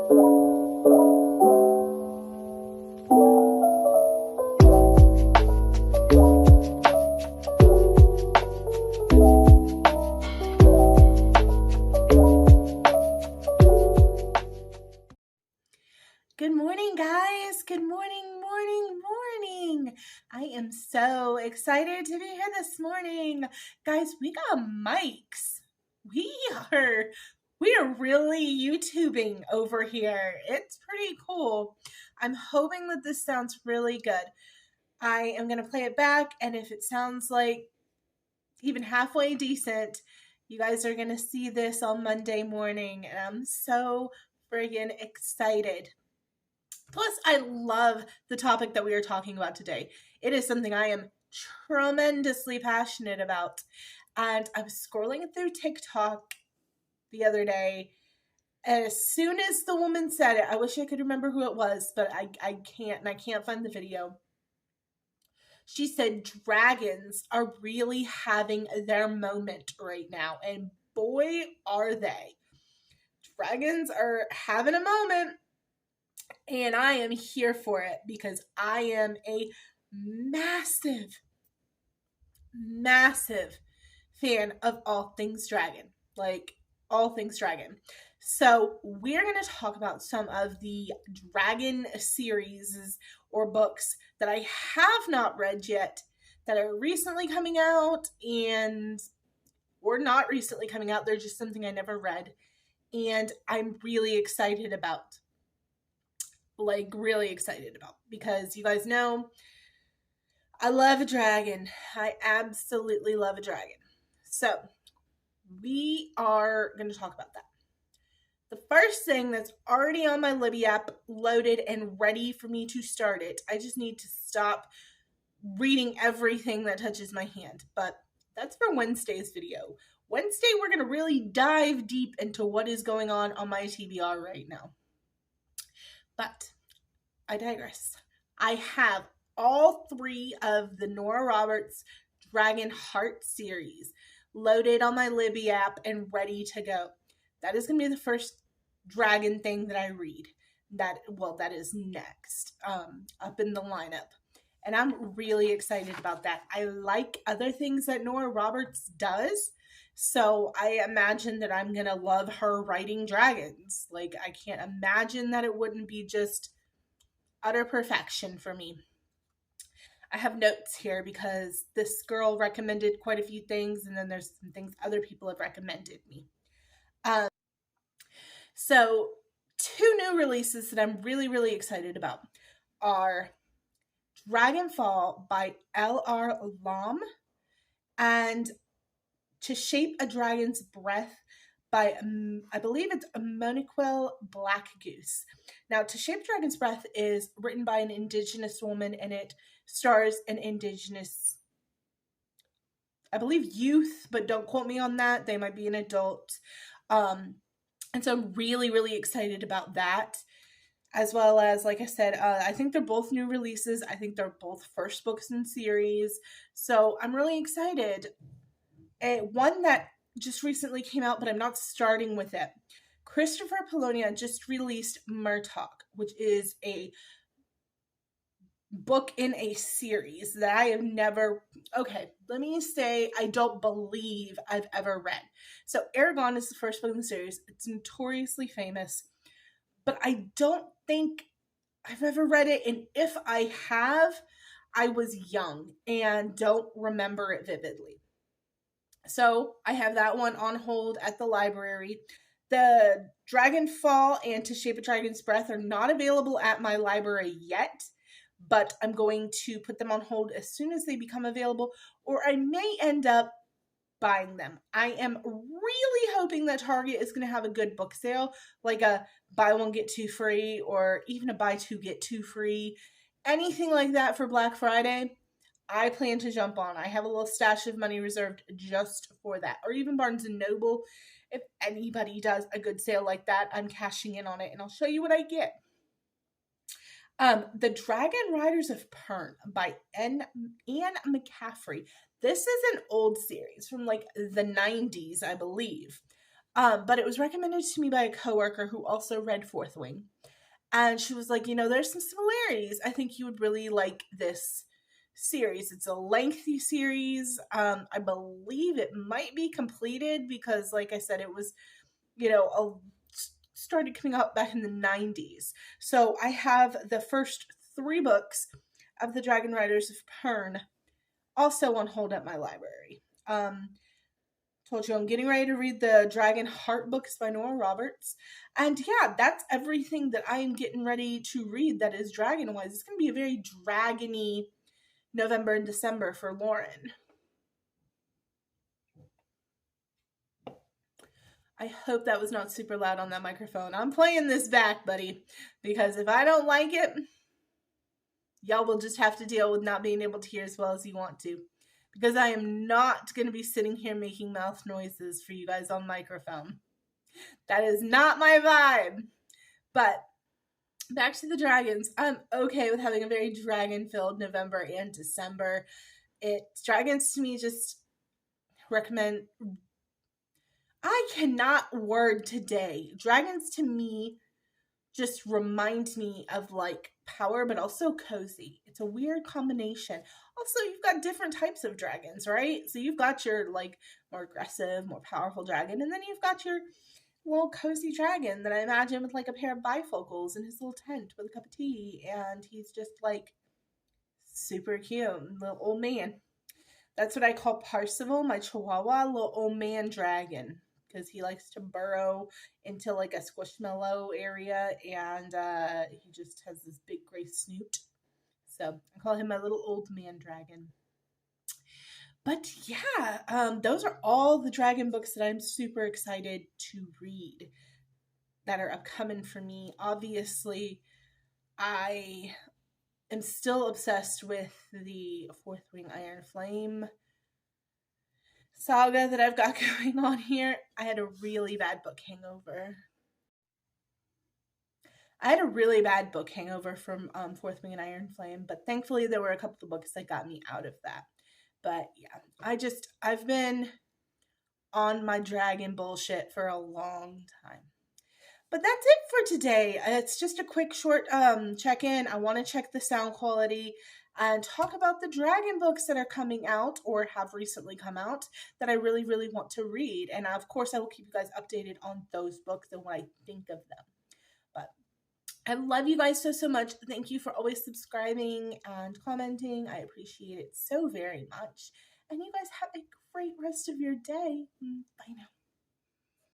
Good morning, guys. Good morning, morning. I am so excited to be here this morning. Guys, we got mics. We are really YouTubing over here. It's pretty cool. I'm hoping that this sounds really good. I am going to play it back, and if it sounds like even halfway decent, you guys are going to see this on Monday morning, and I'm so friggin' excited. Plus, I love the topic that we are talking about today. It is something I am tremendously passionate about. And I was scrolling through TikTok the other day, and as soon as the woman said it, I wish I could remember who it was, but I can't, and I can't find the video. She said dragons are really having their moment right now, and boy, are they. Dragons are having a moment. And I am here for it because I am a massive fan of all things dragon. Like, all things dragon. So we're going to talk about some of the dragon series or books that I have not read yet, that are recently coming out, or not recently coming out. They're just something I never read. And I'm really excited about. Really excited about, because you guys know I love a dragon. I absolutely love a dragon. So we are going to talk about that. The first thing that's already on my Libby app, loaded and ready for me to start it. I just need to stop reading everything that touches my hand, but that's for Wednesday's video. Wednesday, we're going to really dive deep into what is going on my TBR right now. But I digress. I have all 3 of the Nora Roberts Dragon Heart series loaded on my Libby app and ready to go. That is going to be the first dragon thing that I read. That is next up in the lineup. And I'm really excited about that. I like other things that Nora Roberts does. So I imagine that I'm going to love her writing dragons. I can't imagine that it wouldn't be just utter perfection for me. I have notes here because this girl recommended quite a few things, and then there's some things other people have recommended me. So 2 new releases that I'm really, really excited about are Dragonfall by LR Lam and To Shape a Dragon's Breath by, I believe it's Moniquil Black Goose. Now, To Shape a Dragon's Breath is written by an Indigenous woman, and it stars an Indigenous, I believe, youth, but don't quote me on that. They might be an adult. And so I'm really, really excited about that. As well as, like I said, I think they're both new releases. I think they're both first books in series. So I'm really excited. One that just recently came out, but I'm not starting with it. Christopher Paolini just released Murtalk, which is a book in a series that I have never, let me say, I don't believe I've ever read. So Eregon is the first book in the series. It's notoriously famous, but I don't think I've ever read it. And if I have, I was young and don't remember it vividly. So I have that one on hold at the library. The Dragonfall and To Shape a Dragon's Breath are not available at my library yet, but I'm going to put them on hold as soon as they become available, or I may end up buying them. I am really hoping that Target is going to have a good book sale, like a buy one, get 2 free, or even a buy 2, get 2 free. Anything like that for Black Friday, I plan to jump on. I have a little stash of money reserved just for that. Or even Barnes & Noble. If anybody does a good sale like that, I'm cashing in on it, and I'll show you what I get. The Dragon Riders of Pern by Anne McCaffrey. This is an old series from the 90s, I believe. But it was recommended to me by a coworker who also read Fourth Wing. And she was like, there's some similarities. I think you would really like this series. It's a lengthy series. I believe it might be completed because, like I said, it was, started coming out back in the 90s. So I have the first 3 books of the Dragon Riders of Pern also on hold at my library. Told you I'm getting ready to read the Dragon Heart books by Nora Roberts. And yeah, that's everything that I am getting ready to read that is dragon-wise. It's going to be a very dragony November and December for Lauren. I hope that was not super loud on that microphone. I'm playing this back, buddy, because if I don't like it, y'all will just have to deal with not being able to hear as well as you want to. Because I am not going to be sitting here making mouth noises for you guys on microphone. That is not my vibe. But back to the dragons. I'm okay with having a very dragon-filled November and December. Dragons to me just recommend... I cannot word today. Dragons to me just remind me of like power, but also cozy. It's a weird combination. Also, you've got different types of dragons, right? So you've got your like more aggressive, more powerful dragon, and then you've got your little cozy dragon that I imagine with like a pair of bifocals in his little tent with a cup of tea, and he's just like super cute, little old man. That's what I call Parsival, my chihuahua, little old man dragon, because he likes to burrow into like a squishmallow area, and he just has this big gray snoot. So I call him my little old man dragon. But yeah, those are all the dragon books that I'm super excited to read that are upcoming for me. Obviously, I am still obsessed with the Fourth Wing Iron Flame saga that I've got going on here. I had a really bad book hangover. From Fourth Wing and Iron Flame, but thankfully there were a couple of books that got me out of that. But yeah, I've been on my dragon bullshit for a long time. But that's it for today. It's just a quick short check-in. I want to check the sound quality and talk about the dragon books that are coming out or have recently come out that I really, really want to read. And of course, I will keep you guys updated on those books and what I think of them. But I love you guys so much. Thank you for always subscribing and commenting. I appreciate it so very much. And you guys have a great rest of your day. Bye now.